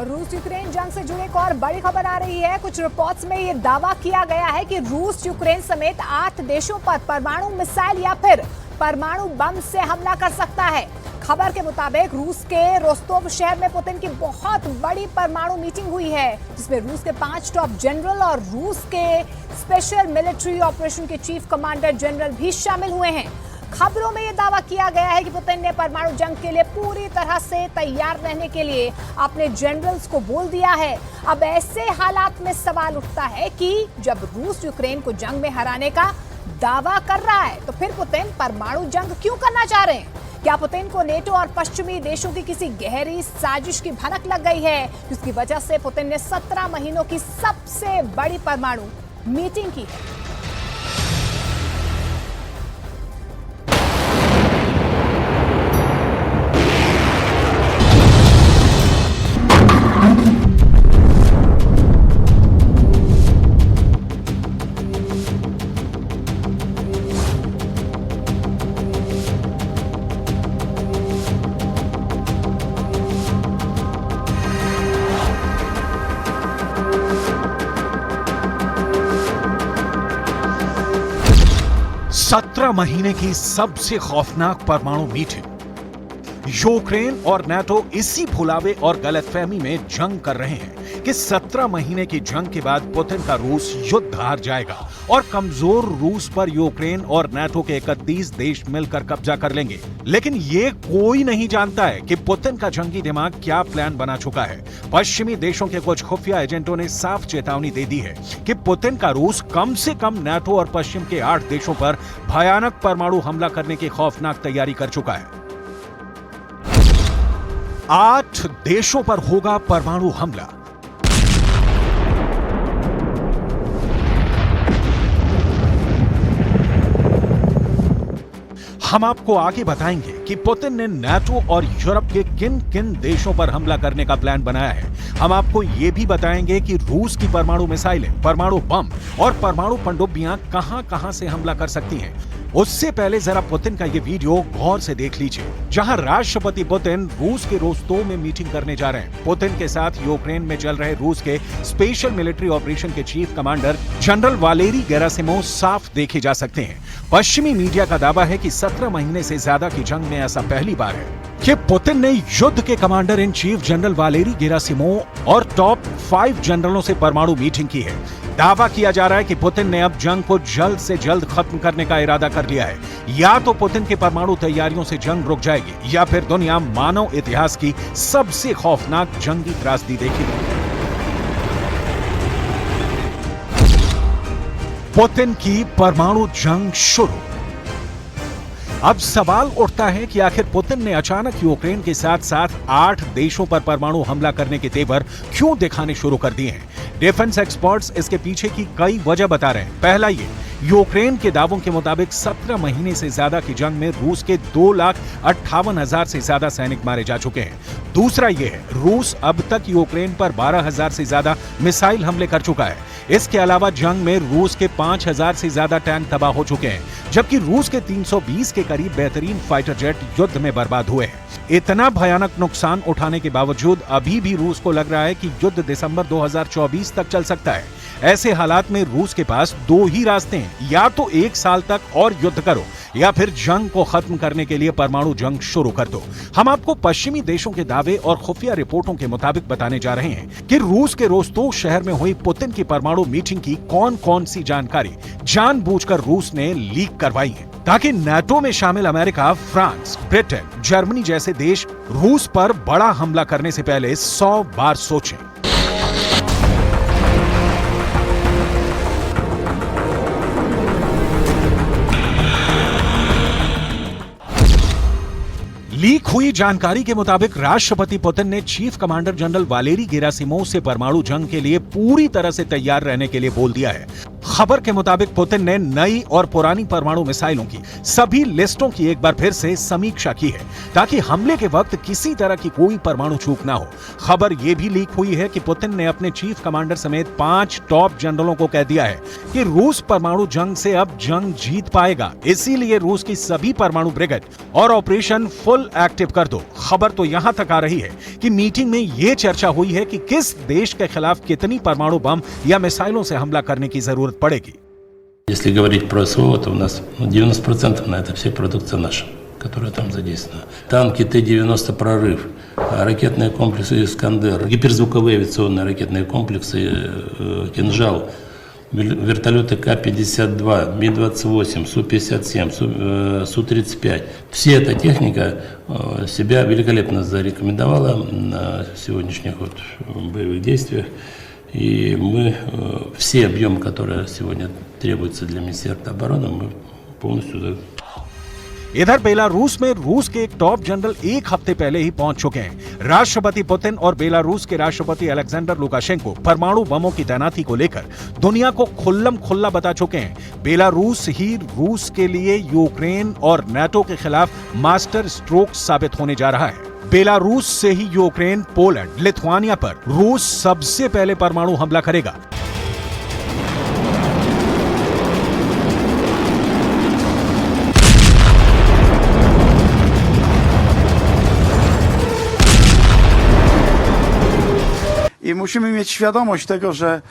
और रूस यूक्रेन जंग से जुड़े एक और बड़ी खबर आ रही है। कुछ रिपोर्ट्स में ये दावा किया गया है कि रूस यूक्रेन समेत 8 देशों पर परमाणु मिसाइल या फिर परमाणु बम से हमला कर सकता है। खबर के मुताबिक रूस के रोस्तोव शहर में पुतिन की बहुत बड़ी परमाणु मीटिंग हुई है, जिसमें रूस के 5 टॉप जनरल और रूस के स्पेशल मिलिट्री ऑपरेशन के चीफ कमांडर जनरल भी शामिल हुए हैं। खबरों में यह दावा किया गया है कि पुतिन ने परमाणु जंग के लिए पूरी तरह से तैयार रहने के लिए अपने जनरल्स को बोल दिया है। अब ऐसे हालात में सवाल उठता है कि जब रूस यूक्रेन को जंग में हराने का दावा कर रहा है, तो फिर पुतिन परमाणु जंग क्यों करना चाह रहे हैं? क्या पुतिन को नेटो और पश्चिमी देशों की किसी गहरी साजिश की भनक लग गई है, जिसकी वजह से पुतिन ने 17 महीनों की सबसे बड़ी परमाणु मीटिंग की है? सत्रह महीने की सबसे खौफनाक परमाणु मीटिंग। यूक्रेन और नाटो इसी भुलावे और गलतफहमी में जंग कर रहे हैं कि 17 महीने की जंग के बाद पुतिन का रूस युद्ध हार जाएगा और कमजोर रूस पर यूक्रेन और नाटो के 31 देश मिलकर कब्जा कर लेंगे। लेकिन ये कोई नहीं जानता है कि पुतिन का जंगी दिमाग क्या प्लान बना चुका है। पश्चिमी देशों के कुछ खुफिया एजेंटों ने साफ चेतावनी दे दी है कि पुतिन का रूस कम से कम नाटो और पश्चिम के 8 देशों पर भयानक परमाणु हमला करने की खौफनाक तैयारी कर चुका है। 8 देशों पर होगा परमाणु हमला। हम आपको आगे बताएंगे कि पुतिन ने नाटो और यूरोप के किन किन देशों पर हमला करने का प्लान बनाया है। हम आपको यह भी बताएंगे कि रूस की परमाणु मिसाइलें, परमाणु बम और परमाणु पनडुब्बियां कहां-कहां से हमला कर सकती हैं। उससे पहले जरा पुतिन का ये वीडियो गौर से देख लीजिए, जहां राष्ट्रपति पुतिन रूस के रोस्तोव में मीटिंग करने जा रहे हैं। पुतिन के साथ यूक्रेन में चल रहे रूस के स्पेशल मिलिट्री ऑपरेशन के chief commander general Valery Gerasimov साफ देखे जा सकते हैं। पश्चिमी मीडिया का दावा है कि 17 महीने से ज्यादा की जंग में ऐसा पहली बार है कि पुतिन ने युद्ध के commander in chief general Valery Gerasimov और टॉप 5 जनरलों से परमाणु मीटिंग की है। दावा किया जा रहा है कि पुतिन ने अब जंग को जल्द से जल्द खत्म करने का इरादा कर लिया है। या तो पुतिन की परमाणु तैयारियों से जंग रुक जाएगी या फिर दुनिया मानव इतिहास की सबसे खौफनाक जंगी त्रासदी देखेगी। पुतिन की परमाणु जंग शुरू। अब सवाल उठता है कि आखिर पुतिन ने अचानक यूक्रेन के साथ साथ 8 देशों पर परमाणु हमला करने के तेवर क्यों दिखाने शुरू कर दिए हैं। डिफेंस एक्सपर्ट्स इसके पीछे की कई वजह बता रहे हैं। पहला ये, यूक्रेन के दावों के मुताबिक 17 महीने से ज्यादा की जंग में रूस के 2,58,000 से ज्यादा सैनिक मारे जा चुके हैं। दूसरा ये है, रूस अब तक यूक्रेन पर 12,000 से ज्यादा मिसाइल हमले कर चुका है। इसके अलावा जंग में रूस के 5,000 से ज्यादा टैंक तबाह हो चुके हैं, जबकि रूस के 320 के करीब बेहतरीन फाइटर जेट युद्ध में बर्बाद हुए हैं। इतना भयानक नुकसान उठाने के बावजूद अभी भी रूस को लग रहा है कि युद्ध दिसंबर 2024 तक चल सकता है। ऐसे हालात में रूस के पास 2 ही रास्ते हैं, या तो 1 साल तक और युद्ध करो या फिर जंग को खत्म करने के लिए परमाणु जंग शुरू कर दो। हम आपको पश्चिमी देशों के दावे और खुफिया रिपोर्टों के मुताबिक बताने जा रहे हैं कि रूस के रोस्तोव शहर में हुई पुतिन की परमाणु मीटिंग की कौन-कौन सी जानकारी जानबूझकर रूस ने लीक करवाई है, ताकि नाटो में शामिल अमेरिका, फ्रांस, ब्रिटेन, जर्मनी जैसे देश रूस पर बड़ा हमला करने से पहले 100 बार सोचें। लीक हुई जानकारी के मुताबिक राष्ट्रपति पुतिन ने chief commander general Valery Gerasimov से परमाणु जंग के लिए पूरी तरह से तैयार रहने के लिए बोल दिया है। खबर के मुताबिक पुतिन ने नई और पुरानी परमाणु मिसाइलों की सभी लिस्टों की एक बार फिर से समीक्षा की है ताकि हमले के वक्त किसी तरह की कोई परमाणु चूक ना हो। खबर यह भी लीक हुई है कि पुतिन ने अपने चीफ कमांडर समेत 5 टॉप जनरलों को कह दिया है कि रूस परमाणु जंग से अब जंग जीत पाएगा, इसीलिए रूस की सभी परमाणु ब्रिगेड और ऑपरेशन फुल एक्टिव कर दो। खबर तो यहां तक आ रही है कि मीटिंग में यह चर्चा हुई है कि किस देश के खिलाफ कितनी परमाणु बम या मिसाइलों से हमला करने की जरूरत पड़ेगी। Если говорить про СВО, то у нас 90% на это все продукция наша, которая там задействована. Танки Т-90 «Прорыв», ракетные комплексы «Искандер», гиперзвуковые авиационные ракетные комплексы «Кинжал», вертолеты К-52, Ми-28, Су-57, Су-35. Вся эта техника себя великолепно зарекомендовала на сегодняшних боевых действиях. И мы все объемы, которые сегодня требуются для Министерства обороны, мы полностью... इधर बेलारूस में रूस के एक टॉप जनरल एक हफ्ते पहले ही पहुंच चुके हैं। राष्ट्रपति पुतिन और बेलारूस के राष्ट्रपति अलेक्जेंडर लुकाशेंको परमाणु बमों की तैनाती को लेकर दुनिया को खुल्लम खुल्ला बता चुके हैं। बेलारूस ही रूस के लिए यूक्रेन और नाटो के खिलाफ मास्टर स्ट्रोक साबित होने जा रहा है। बेलारूस से ही यूक्रेन, पोलैंड, लिथुआनिया पर रूस सबसे पहले परमाणु हमला करेगा। I musimy mieć świadomość tego, że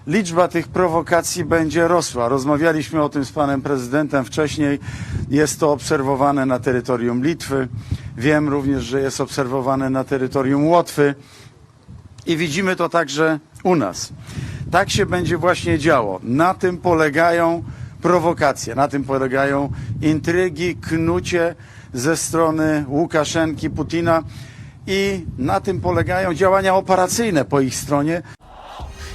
liczba tych prowokacji będzie rosła. Rozmawialiśmy o tym z panem prezydentem wcześniej. Jest to obserwowane na terytorium Litwy. Wiem również, że jest obserwowane na terytorium Łotwy. I widzimy to także u nas. Tak się będzie właśnie działo. Na tym polegają prowokacje, na tym polegają intrygi, knucie ze strony Łukaszenki, Putina. I na tym polegają działania operacyjne po ich stronie.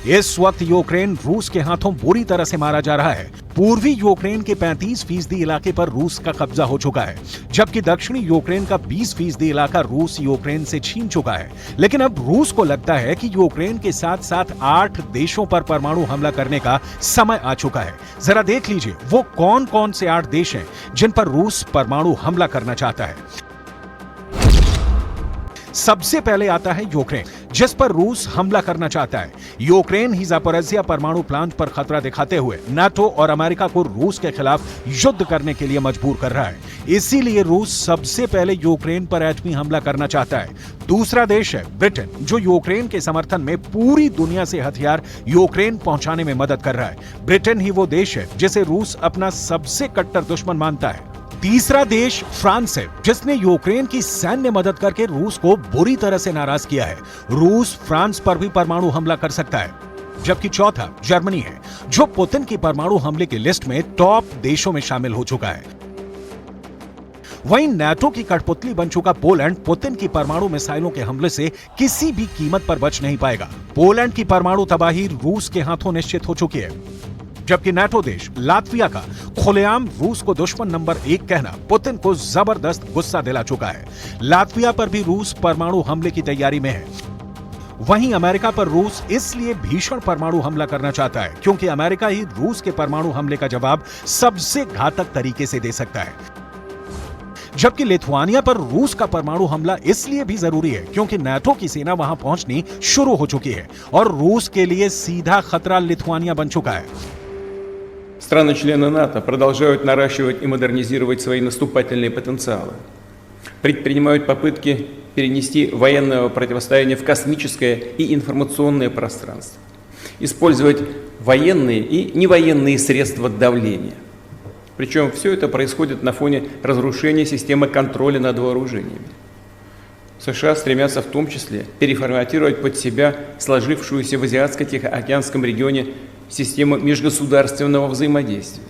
इस वक्त Ukraine रूस के हाथों बुरी तरह से मारा जा रहा है। पूर्वी यूक्रेन के 35% इलाके पर रूस का कब्जा हो चुका है, जबकि दक्षिणी यूक्रेन का 20% इलाका रूस यूक्रेन से छीन चुका है। लेकिन अब रूस को लगता है कि यूक्रेन के साथ साथ 8 देशों पर परमाणु हमला करने का समय आ चुका है। जरा देख लीजिए वो कौन कौन से 8 देश हैं जिन पर रूस परमाणु हमला करना चाहता है। सबसे पहले आता है यूक्रेन, जिस पर रूस हमला करना चाहता है। यूक्रेन ही ज़ापोरिज़िया परमाणु प्लांट पर खतरा दिखाते हुए नाटो और अमेरिका को रूस के खिलाफ युद्ध करने के लिए मजबूर कर रहा है। इसीलिए रूस सबसे पहले यूक्रेन पर एटमी हमला करना चाहता है। दूसरा देश है ब्रिटेन, जो यूक्रेन के समर्थन में पूरी दुनिया से हथियार यूक्रेन पहुंचाने में मदद कर रहा है। ब्रिटेन ही वो देश है जिसे रूस अपना सबसे कट्टर दुश्मन मानता है। तीसरा देश फ्रांस है, जिसने यूक्रेन की सैन्य मदद करके रूस को बुरी तरह से नाराज किया है। रूस फ्रांस पर भी परमाणु हमला कर सकता है। जबकि चौथा जर्मनी है, जो पुतिन की परमाणु हमले की लिस्ट में टॉप देशों में शामिल हो चुका है। वहीं नाटो की कठपुतली बन चुका पोलैंड पुतिन की परमाणु मिसाइलों के हमले से किसी भी कीमत पर बच नहीं पाएगा। पोलैंड की परमाणु तबाही रूस के हाथों निश्चित हो चुकी है। जबकि नाटो देश लातविया का खुलेआम रूस को दुश्मन नंबर 1 कहना पुतिन को जबरदस्त गुस्सा दिला चुका है। लातविया पर भी रूस परमाणु हमले की तैयारी में है। वहीं अमेरिका पर रूस इसलिए भीषण परमाणु हमला करना चाहता है क्योंकि अमेरिका ही रूस के परमाणु हमले का जवाब सबसे घातक तरीके से दे सकता है। जबकि लिथुआनिया पर रूस का परमाणु हमला इसलिए भी जरूरी है क्योंकि नाटो की सेना वहां पहुंचनी शुरू हो चुकी है और रूस के लिए सीधा खतरा लिथुआनिया बन चुका है। Страны-члены НАТО продолжают наращивать и модернизировать свои наступательные потенциалы, предпринимают попытки перенести военное противостояние в космическое и информационное пространство, использовать военные и невоенные средства давления. Причем все это происходит на фоне разрушения системы контроля над вооружениями. США стремятся в том числе переформатировать под себя сложившуюся в Азиатско-Тихоокеанском регионе систему межгосударственного взаимодействия.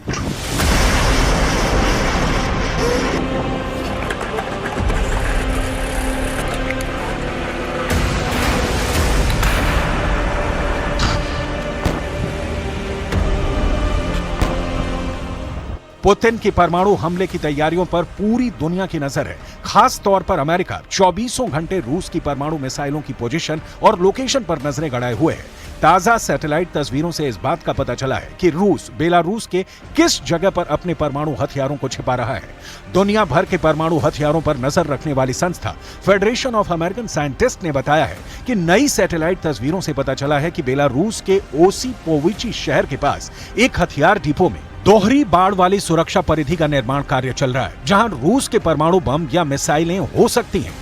पुतिन की परमाणु हमले की तैयारियों पर पूरी दुनिया की नजर है। खास तौर पर अमेरिका 24 घंटे रूस की परमाणु मिसाइलों की पोजीशन और लोकेशन पर नजरें गड़ाए हुए है। ताजा सैटेलाइट तस्वीरों से इस बात का पता चला है कि रूस बेलारूस के किस जगह पर अपने परमाणु हथियारों को छिपा रहा है। दुनिया भर के परमाणु हथियारों पर नजर रखने वाली संस्था फेडरेशन ऑफ अमेरिकन साइंटिस्ट ने बताया है कि नई सैटेलाइट तस्वीरों से पता चला है कि बेलारूस के ओसीपोविची शहर के पास एक हथियार डिपो में दोहरी बाड़ वाली सुरक्षा परिधि का निर्माण कार्य चल रहा है, जहां रूस के परमाणु बम या मिसाइलें हो सकती हैं।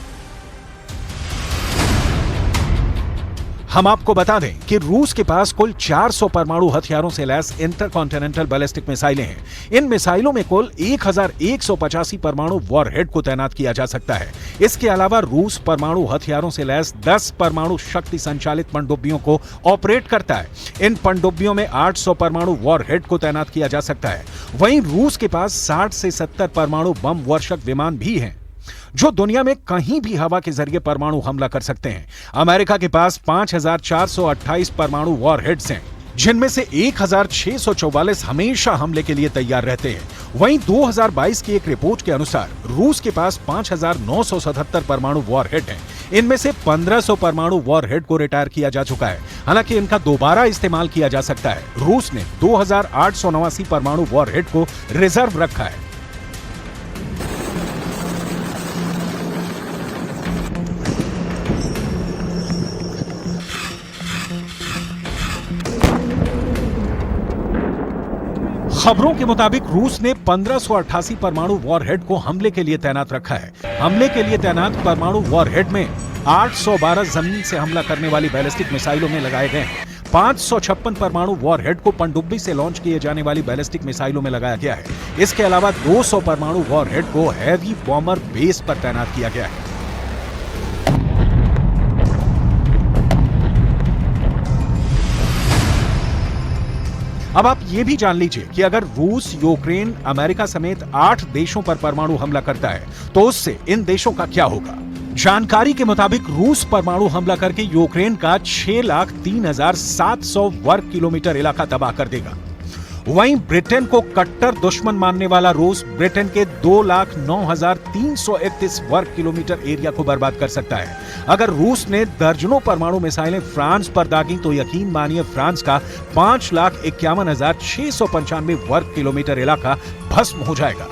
हम आपको बता दें कि रूस के पास कुल 400 परमाणु हथियारों से लैस इंटरकॉन्टिनेंटल बैलिस्टिक मिसाइलें हैं। इन मिसाइलों में कुल 1185 परमाणु वॉरहेड को तैनात किया जा सकता है। इसके अलावा रूस परमाणु हथियारों से लैस 10 परमाणु शक्ति संचालित पनडुब्बियों को ऑपरेट करता है। इन पनडुब्बियों में 800 परमाणु वॉरहेड को तैनात किया जा सकता है। वहीं रूस के पास 60 से 70 परमाणु बम वर्षक विमान भी हैं, जो दुनिया में कहीं भी हवा के जरिए परमाणु हमला कर सकते हैं। अमेरिका के पास 5428 परमाणु वॉरहेड्स हैं, जिनमें से 1644 हमेशा हमले के लिए तैयार रहते हैं। वहीं 2022 की एक रिपोर्ट के अनुसार रूस के पास 5977 परमाणु वॉरहेड हैं। इनमें से 1500 परमाणु वॉरहेड को रिटायर किया जा चुका है, हालांकि इनका दोबारा इस्तेमाल किया जा सकता है। रूस ने 2889 परमाणु वॉरहेड को रिजर्व रखा है। खबरों के मुताबिक रूस ने 1588 परमाणु वॉरहेड को हमले के लिए तैनात रखा है। हमले के लिए तैनात परमाणु वॉरहेड में 812 जमीन से हमला करने वाली बैलिस्टिक मिसाइलों में लगाए गए हैं। 556 परमाणु वॉरहेड को पनडुब्बी से लॉन्च किए जाने वाली बैलिस्टिक मिसाइलों में लगाया गया है। इसके अलावा 200 परमाणु वॉरहेड को हैवी बॉम्बर बेस पर तैनात किया गया है। अब आप ये भी जान लीजिए कि अगर रूस, यूक्रेन, अमेरिका समेत 8 देशों पर परमाणु हमला करता है तो उससे इन देशों का क्या होगा। जानकारी के मुताबिक रूस परमाणु हमला करके यूक्रेन का 6,03,700 वर्ग किलोमीटर इलाका तबाह कर देगा। वहीं ब्रिटेन को कट्टर दुश्मन मानने वाला रूस ब्रिटेन के 2,09,331 वर्ग किलोमीटर एरिया को बर्बाद कर सकता है। अगर रूस ने दर्जनों परमाणु मिसाइलें फ्रांस पर दागी तो यकीन मानिए फ्रांस का 5,51,695 वर्ग किलोमीटर इलाका भस्म हो जाएगा।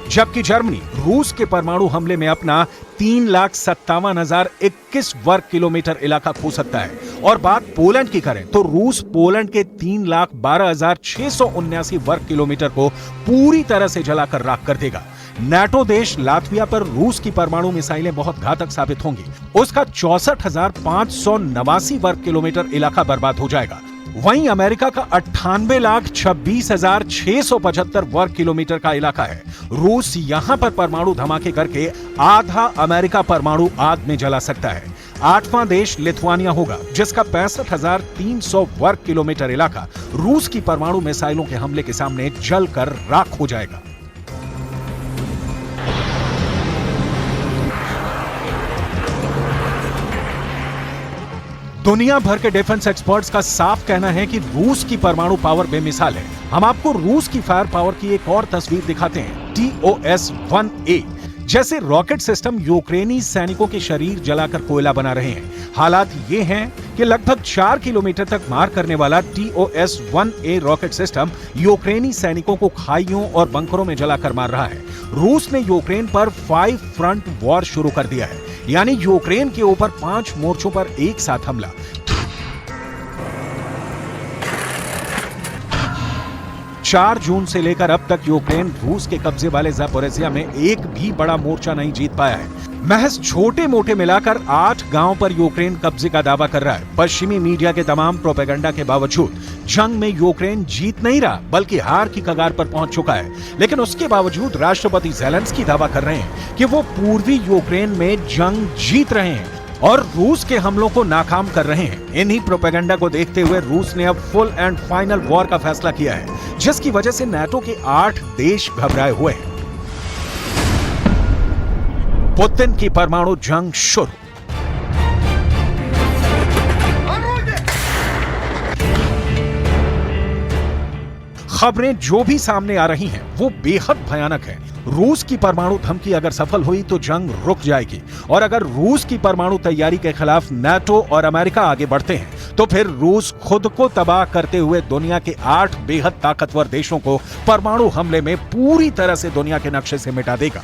जबकि जर्मनी रूस के परमाणु हमले में अपना 3,57,021 वर्ग किलोमीटर इलाका खो सकता है। और बात पोलैंड की करें तो रूस पोलैंड के 3,12,679 वर्ग किलोमीटर को पूरी तरह से जलाकर राख कर देगा। नाटो देश लातविया पर रूस की परमाणु मिसाइलें बहुत घातक साबित होंगी। उसका 64,589 वर्ग किलोमीटर इलाका बर्बाद हो जाएगा। वहीं अमेरिका का 98,26,675 वर्ग किलोमीटर का इलाका है। रूस यहां पर परमाणु धमाके करके आधा अमेरिका परमाणु आग में जला सकता है। 8वां देश लिथुआनिया होगा, जिसका 65,300 वर्ग किलोमीटर इलाका रूस की परमाणु मिसाइलों के हमले के सामने जलकर राख हो जाएगा। दुनिया भर के डिफेंस एक्सपर्ट्स का साफ कहना है कि रूस की परमाणु पावर बेमिसाल है। हम आपको रूस की फायर पावर की एक और तस्वीर दिखाते हैं। TOS-1A जैसे रॉकेट सिस्टम यूक्रेनी सैनिकों के शरीर जलाकर कोयला बना रहे हैं। हालात ये हैं कि लगभग 4 किलोमीटर तक मार करने वाला TOS-1A रॉकेट सिस्टम यूक्रेनी सैनिकों को खाइयों और बंकरों में जलाकर मार रहा है। रूस ने यूक्रेन पर 5 फ्रंट वॉर शुरू कर दिया है, यानी यूक्रेन के ऊपर 5 मोर्चों पर एक साथ हमला। 4 जून से लेकर अब तक यूक्रेन रूस के कब्जे वाले ज़ापोरिज़िया में एक भी बड़ा मोर्चा नहीं जीत पाया है। महज छोटे मोटे मिलाकर 8 गांव पर यूक्रेन कब्जे का दावा कर रहा है। पश्चिमी मीडिया के तमाम प्रोपेगेंडा के बावजूद जंग में यूक्रेन जीत नहीं रहा, बल्कि हार की कगार पर पहुंच चुका है। लेकिन उसके बावजूद राष्ट्रपति ज़ेलेंस्की दावा कर रहे हैं कि वो पूर्वी यूक्रेन में जंग जीत रहे हैं और रूस के हमलों को नाकाम कर रहे हैं। इन्हीं प्रोपेगेंडा को देखते हुए रूस ने अब फुल एंड फाइनल वॉर का फैसला किया है, जिसकी वजह से नाटो के 8 देश घबराए हुए हैं। पुतिन की परमाणु जंग शुरू। खबरें जो भी सामने आ रही हैं वो बेहद भयानक है। रूस की परमाणु धमकी अगर सफल हुई तो जंग रुक जाएगी, और अगर रूस की परमाणु तैयारी के खिलाफ नाटो और अमेरिका आगे बढ़ते हैं तो फिर रूस खुद को तबाह करते हुए दुनिया के 8 बेहद ताकतवर देशों को परमाणु हमले में पूरी तरह से दुनिया के नक्शे से मिटा देगा।